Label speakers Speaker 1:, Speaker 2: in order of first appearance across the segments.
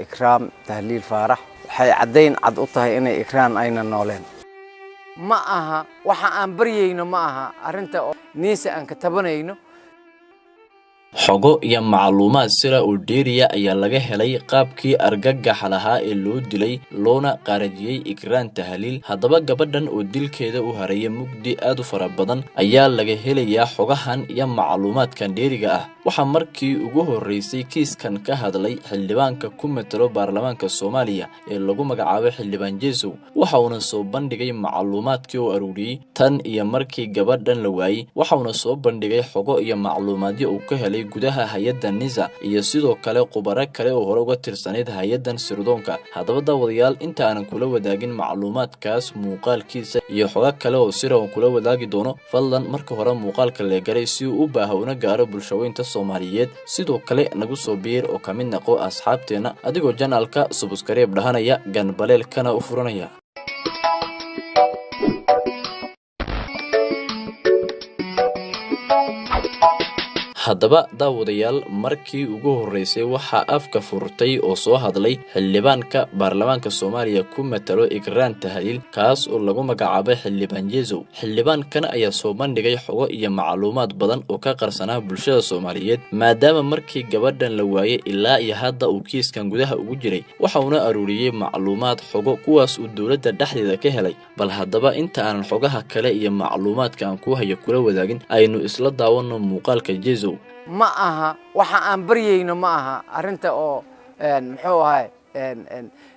Speaker 1: إكرام تهليل فارح waxay cadeyn cad u tahay inay ikraan ayna nooleen ma aha waxa aan baryayno ma aha arinta niisa aan ka tabanayno
Speaker 2: xogo iyo macluumaad sira oo dheeriya ayaa laga helay qaabkii argagax lahaa ee loo dilay loona qaarajiyay Ikraan Tahliil hadaba gabadhan oo dilkeeda u hareeyay mugdi aad u fara badan ayaa laga helayaa xogahan iyo macluumaadkan dheeriga ah waxa markii ugu horeysay kiiskan ka hadlay xildhibaanka ku metelo baarlamaanka Soomaaliya ee lagu magacaabo xildhibaan Jeesow waxa uu soo bandhigay macluumaadkii oo aruuriyay tan iyo markii gabadhan la waayay waxa uu soo bandhigay xogo iyo macluumaadyo uu ka helay gudaha hay'adda NISA iyo sidoo kale khubaro kale oo hore uga tirsaneyd hay'addan sirdoonka hadaba daawadayaal inta aan kula wadaagin macluumaadkaas muuqaalkiisa iyo xogo kale oo sir oo kula wadaagi doono fadlan marka hore muuqaalka la garay si uu u baahawna gaaro bulshooyinka Soomaaliyeed sidoo kale nagu soo biir oo kamid noqo asxaabteena adigoo channelka subscribe dhahanaya ganbaleelkana u furanaya hadaba daawadayaal markii ugu horeysay waxa afka furtay oo soo hadlay xildhibaanka baarlamaanka Soomaaliya ku metelo Ikraan Tahliil kaas oo lagu magacaabay xildhibaan Jeesow xildhibaankan ayaa soo bandhigay xogo iyo macluumaad badan oo ka qarsanaa bulshada Soomaaliyeed maadaama markii gabadhan la waayay ilaa iyo hadda uu kiiskan gudaha ugu jiray waxa uu aruuriyay macluumaad xogo kuwaas uu dawladda dhexdeeda ka helay bal hadaba inta aan xogaha kale iyo macluumaadka aan ku hayo kula wadaagin aynu isla daawano muuqaalka Jeesow
Speaker 1: ma aha waxa aan baryayno ma aha arinta oo muxuu ahay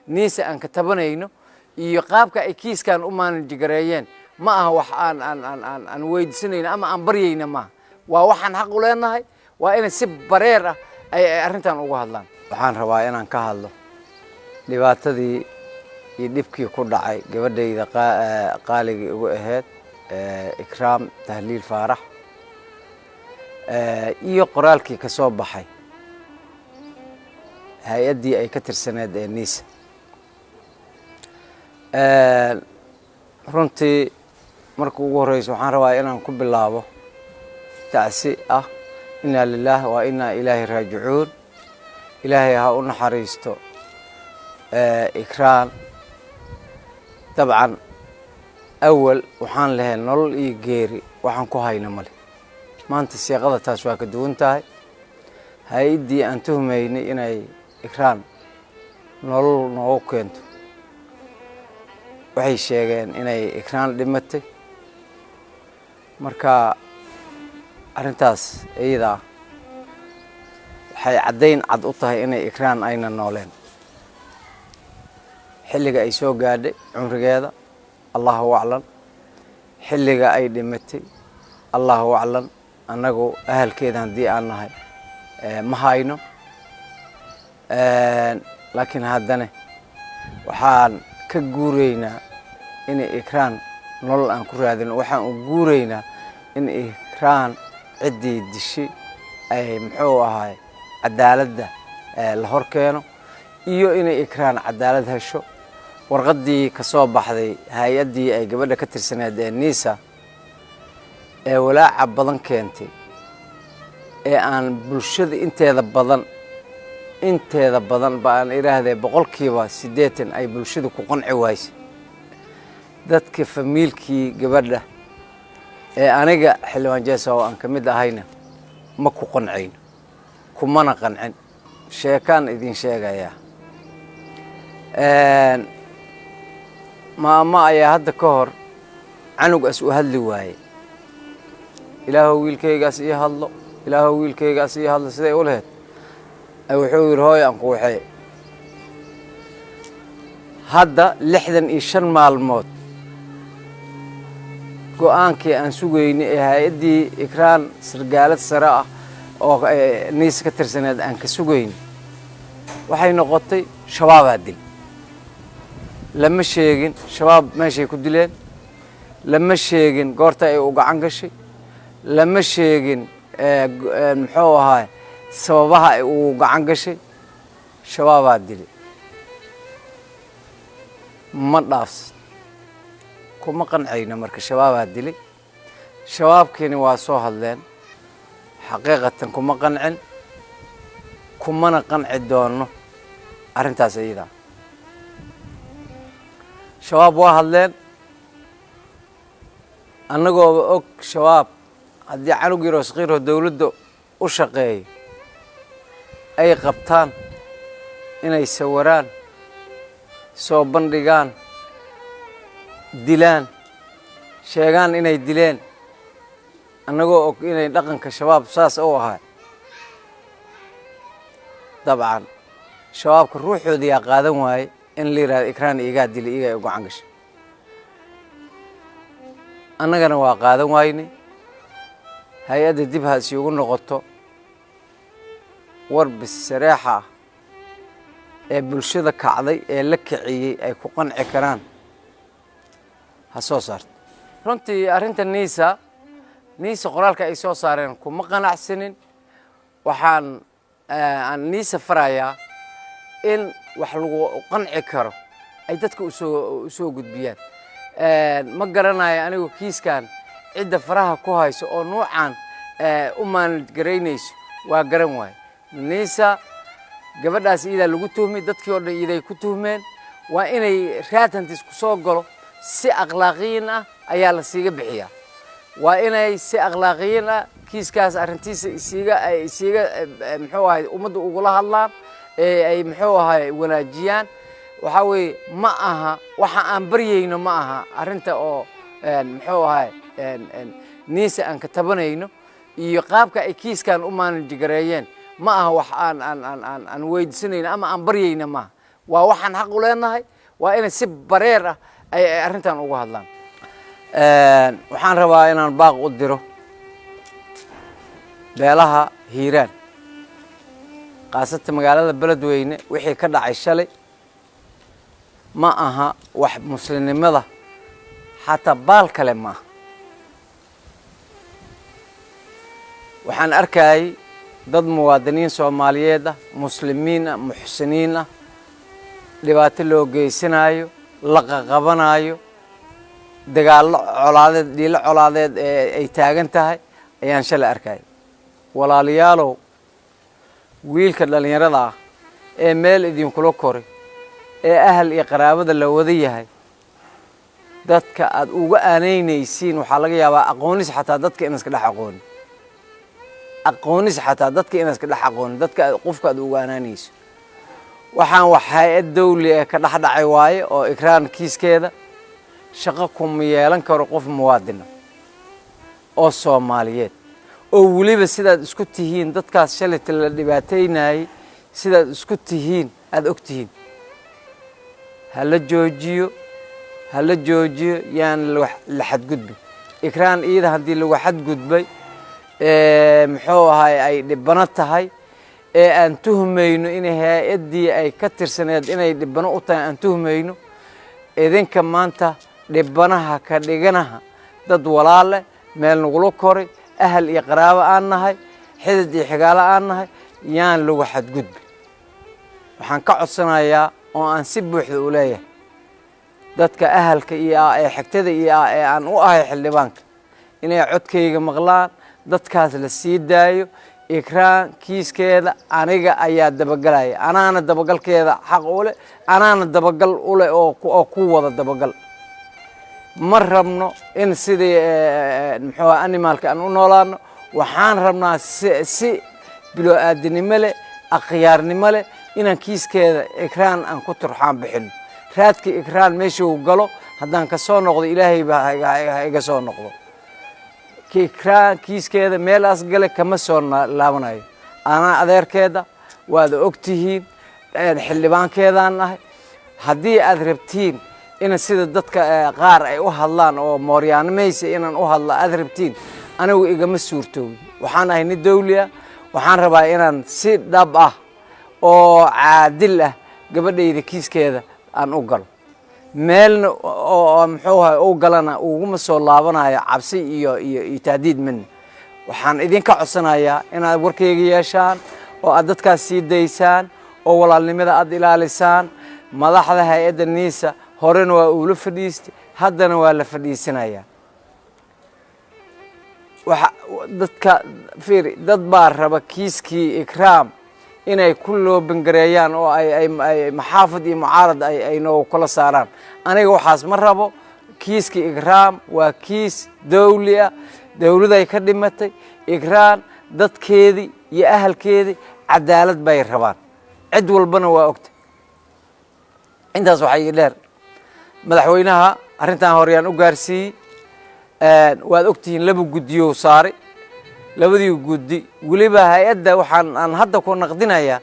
Speaker 1: niisa aan ka tabanayno iyo qaabka ay kiiskan u maanjigareeyeen ma aha wax aan weydiisanayno ama aan baryayno ma waa waxaan xaq u leenahay waa in si bareer ah ay arintan uga hadlaan waxaan rabaa inaan ka hadlo dhibaatadii iyo dhibkii ku dhacay gabadhayda qaaligii ugu ahayd Ikraam Tahliil Faarax iyo qoraalkii ka soo baxay hay'adii ay ka tirsaneed ee NISA runtii markii ugu horeyso waxaan rabaa inaan ku bilaabo tacsi ah inna lillahi wa inna ilayhi raaji'uun ilaahay ha u naxariisto Ikraan dabcan awal waxaan lahayn nolol iyo geeri waxaan ku hayno male maanta shaqada taas waa ka duwan tahay hay'adii aan tuhmaynay inay Ikraan nolol noo keento waxay sheegeen inay Ikraan dhimatay marka arintaas iyada waxay cadeyn cad u tahay inay Ikraan ayna nooleen xilliga ay soo gaadhay umrigeeda Allahu a'lam xilliga ay dhimatay Allahu a'lam anagu ahalkeeda hadii aan nahay ma hayno laakiin haddana waxaan ka guureynaa in Ikraan nolol aan ku raadino waxaan u guureynaa in Ikraan cidii dishay ay muxuu ahay cadaaladda la hor keeno iyo in Ikraan cadaalad hesho warqadii ka soo baxday hay'adii ay gabadha ka tirsaneed ee NISA ee walaaca badan keentay ee aan bulshada inteeda badan baan iraahdee boqolkiiba 80 ay bulshada ku qanci waayay dadka familkii gabadha ee aniga xilwaan Jeesow aan kamid ahayna ma ku qancin kumana qancin sheekan idin sheegaya maama ayaa hadda ka hor canug as u hadli waayay ilaahu wiilkaygaas ii hadlo ilaahu wiilkaygaas ii hadlo siday u lahayd ay wuxuu yiri hooy aan ku waxay hadda 65 maalmood go'aankii aan sugaynay ee hay'adii Ikraan sargaalad sare ah oo NISA ka tirsaneed aan ka sugayn waxay noqotay shabaab dil lama sheegin shabaab meeshay ku dileen lama sheegin goorta ay u gacan gashay lama sheegin muxuu ahay sababaha ay u gacan gashay shabaab dilay ma dhaafs kuma qancayna marka shabaab dilay shabaabkeeni waa soo hadleen xaqiiqatan kuma qancin kumana qanci doono arrintaas iyada shabaab waa hadleen annagoo og shabaab haddii canug yar oo saqiir oo dawladda u shaqeeyo ay qabtaan inay sawiraan soo bandhigaan dilaan sheegaan inay dileen annagoo og inay dhaqanka shabaab saas u ahaa dabcan shabaabka ruuxooda yaa qaadan waaye in la yidhahdo ikraan iigaa dili iigaa ay gacan gashay annagana waa qaadan waynay hay-adda dib ha isiugu noqoto warbis sareexa ah ee bulshada kacday ee la kiciyey ay ku qanci karaan ha soo saarto runtii arrinta niisa qoraalka ay soo saareen kuma qanacsanin waxaan aan niisa farayaa in wax lagu qanci karo ay dadka usoo gudbiyaan ma garanayo anigu kiiskan cidda faraha ku hayso oo nuucan u maanadgaraynayso waa garan waayo niisa gabadhaas iidaa lagu tuhmay dadkii oo dhan iiday ku tuhmeen waa inay raatantiis ku soo galo si akhlaaqiyin ah ayaa la siiga bixiyaa waa inay si akhlaaqiyin ah kiiskaas arrintiisa isiiga muxuu ahay ummadda ugula hadlaan ay muxuu ahay wanaajiyaan waxaa weeye ma aha waxa aan baryayno ma aha arrinta oo muxuu ahay niisa aan ka tabanayno iyo qaabka ay kiiskan u maanajgareeyeen ma aha wax aan weydiisanayno ama aan baryayno maaha waa waxaan xaq u leenahay waa inay si bareer ah ay arrintan uga hadlaan waxaan rabaa inaan baaq u diro beelaha hiiraan qaasatan magaalada beledweyne wixii ka dhacay shalay ma aha wax muslimnimada xataa baal kale maaha waxaan arkayay dad muwaadiniin soomaaliyeed ah muslimiin ah muxsiniin ah dhibaato loo geysanayo la qaqabanayo dagaallo colaadeed dhiilo colaadeed ay taagan tahay ayaan shalay arkayay walaalayaalow wiilka dhallinyarada ah ee meel idinkula koray ee ahal iyo qaraabada la wada yahay dadka aad uga aanaynaysiin waxaa laga yaabaa aqoonis xataa dadka inaad iska dhex aqoonin aqoonis xataa dadka inaad iska dhex aqoonin dadka qofka aad uga aanaanayso waxaan wax hay-ad dawli ee ka dhexdhacay waaye oo ikraan kiiskeeda shaqo kuma yeelan karo qof muwaadina oo soomaaliyeed oo weliba sidaad isku tihiin dadkaas shalayta la dhibaataynayay sidaad isku tihiin aada og tihiin hala joojiyo yaan la xadgudbin ikraan iyada haddii lagu xadgudbay muxuu ahay ay dhibano tahay ee aan tuhmayno inay hay-addii ay ka tirsaneed inay dhibano u tahay aan tuhmayno idinka maanta dhibanaha ka dhiganaha dad walaale meel nagula koray ahal iyo qaraabo aan nahay xidid iyo xigaalo aan nahay yaan lagu xadgudbin waxaan ka codsanayaa oo aan si buuxda u leeyahay dadka ahalka iyo ee xigtada iyo ee aan u ahay xildhibaanka inay codkayga maqlaan dadkaas la sii daayo ikraan kiiskeeda aniga ayaa dabagalaya anaana dabagalkeeda xaq u leh anaana dabagal u leh oo ku wada dabagal ma rabno in sidii muxuu animalka aan u noolaano waxaan rabnaa si bilo-aadinimo leh akhyaarnimo leh inaan kiiskeeda ikraan aan ku turxaan bixino raadka ikraan meesha uu galo haddaan ka soo noqdo ilaahay baa iga soo noqdo ikraan kiiskeeda meelaas gale kama soo laabanayo anaa adeerkeeda waad og tihiin xildhibaankeedaan nahay haddii aad rabtiin in sida dadka qaar ay u hadlaan oo mooryaanimaysa inaan u hadlo aad rabtiin anigu igama suurtoobi waxaan ahay nin dawli ah waxaan rabaa inaan si dhab ah oo caadil ah gabadhayda kiiskeeda aan u galo meelna oo muxuu ahay u galana uguma soo laabanayo cabsi iyo taadiid min waxaan idinka codsanayaa inaad warkayga yeeshaan oo aad dadkaas sii daysaan oo walaalnimada aad ilaalisaan madaxda hay-adda niisa horena waa uula fadhiistay haddana waa la fadhiisanayaa dadka fiiri dad baa raba kiiskii ikraam inay ku loobangareeyaan oo ay maxaafad iyo mucaarad ay noo kala saaraan aniga waxaas ma rabo kiiska ikraam waa kiis dawli ah dawladda ay ka dhimatay ikraam dadkeedii iyo ahalkeedii cadaalad bay rabaan cid walbana waa ogtay intaas waxa ii dheer madaxweynaha arrintan horyaan u gaarsiiyey waad ogtihiin laba guddiyo saaray labadii guddi waliba hay'adda waxaan aan hadda ku naqdinayaa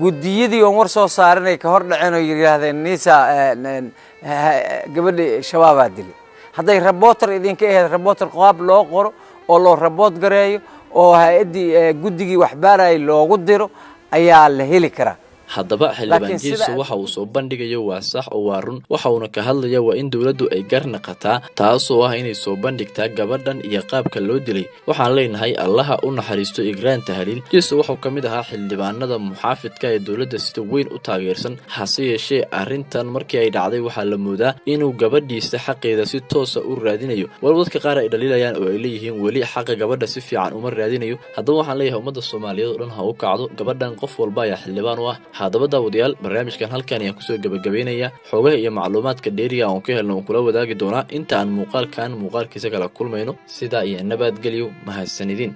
Speaker 1: guddiyadii oo war soo saaranay ka hor dhaceen oo yiraahdeen niisa gabadhii shabaabaa dilay hadday reporter idinka ahayd reporter qaab loo qoro oo loo report gareeyo oo hay'addii guddigii waxbaaray loogu diro ayaa la heli karaa
Speaker 2: haddaba xildhibaan Geeso waxa uu soo bandhigayo waa sax oo waa run waxa uu ka hadlaya waa in dawladdu ay garnaqataa taasoo ah inay soo bandhigtaa gabadhan iyo qaabka loo dilay waxaan leenahay allaha u naxariisto Ikraan Tahliil Geeso wuxuu kamid ahaa xildhibaanada muxaafidka ee dawladda sida weyn u taageersan hase yeeshee arrintan markii ay dhacday waxa la moodaa inuu gabadhiisa xaqeeda si toos ah u raadinayo dadka qaar ay dhaliilayaan oo ay leeyihiin wali xaqa gabadha si fiican uma raadinayo haddaba waxaan leeyahay ummadda Soomaaliyeed oo dhan ha u kacdo gabadhan qof walba ayaa xildhibaan u ah haddaba daawadayaal barnaamijkan halkan ayaan kusoo gabagabeynaya xogaha iyo macluumaadka dheeriga aan ka helno kula wadaagi doonaa inta aan muuqaalkiisa kala kulmayno sida iyo nabadgelyo mahadsanidin